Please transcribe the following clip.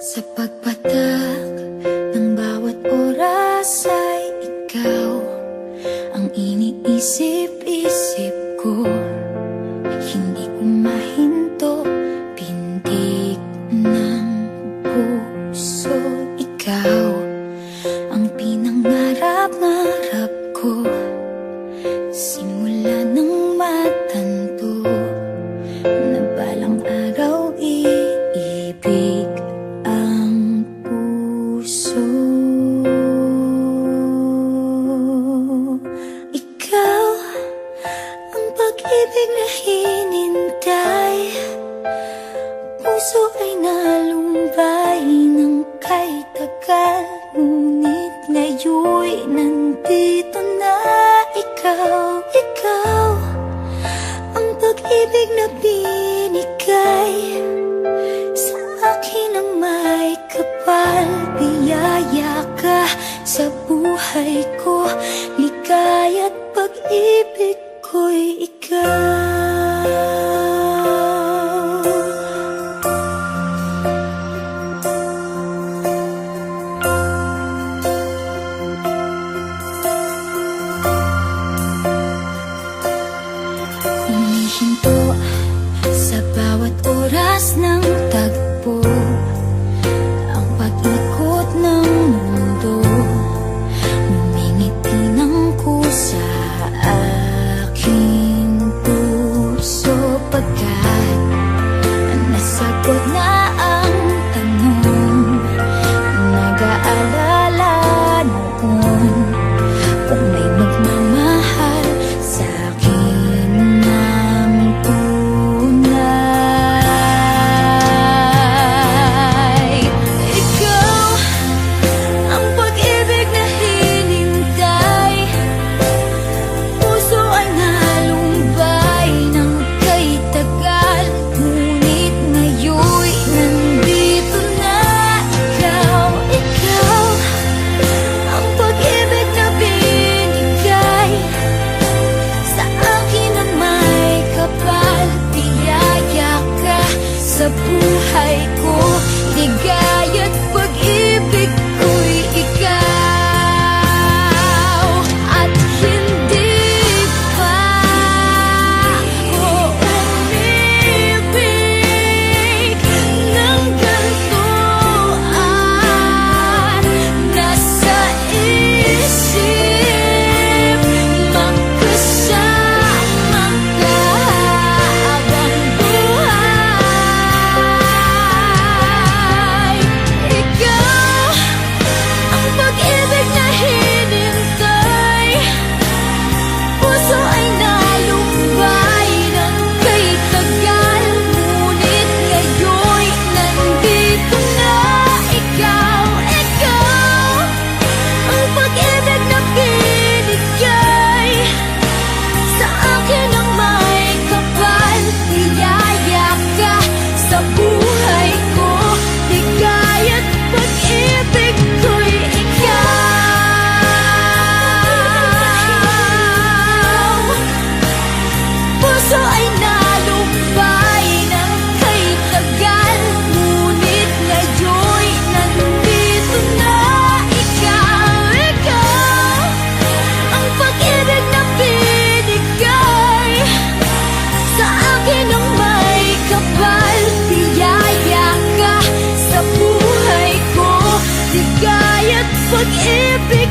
Sa pagpatak ng bawat oras ay ikaw ang iniisip-isip ko. Hindi ko mahinto, pintig ng puso. Ikaw ang pinangarap-ngarap ko, simula ng matanto na balang araw iibig ang puso. Ikaw ang pag-ibig na hinintay, puso ay nalumbay ng kay tagal, ngunit ngayon'y nandito na ikaw. Ikaw ang pag-ibig na binigay sa akin ang may kapal. Biyaya ka sa buhay ko, ligaya't pag-ibig ko'y ikaw. Humihinto sa bawat oras ng tagpo, ang pag-ikot ng mundo, ngumingiti ng kusa aking puso. Pagkat nasagot na ang tanong, nag-aalala noon kung may magmamahal sa'kin ng tunay. Ikaw ang pag-ibig na hinintay, puso ay nalumbay ng kay tagal, ngunit ngayon'y nandito na ikaw. Ikaw ang pag-ibig na binigay sa akin ang may kapal. Biyaya ka sa buhay ko, ligaya't pag-ibig ko'y ikaw. At hindi pa ako umibig ng ganito, at nasa isip magkasama ka habang buhay. Ikaw ang pag-ibig na hinintay, puso ay nalumbay ng kay tagal, ngunit ngayon'y nandito na ikaw. Ikaw ang pag-ibig na binigay sa akin ang may kapal. Biyaya ka sa buhay ko, ligaya't pag-ibig ko'y ikaw. Puso ay nalumbay ng kay tagal, ngunit ngayon'y nandito na ikaw. Ikaw ang pag-ibig na binigay sa akin ang may kapal. Biyaya ka sa buhay ko, ligaya't pag-ibig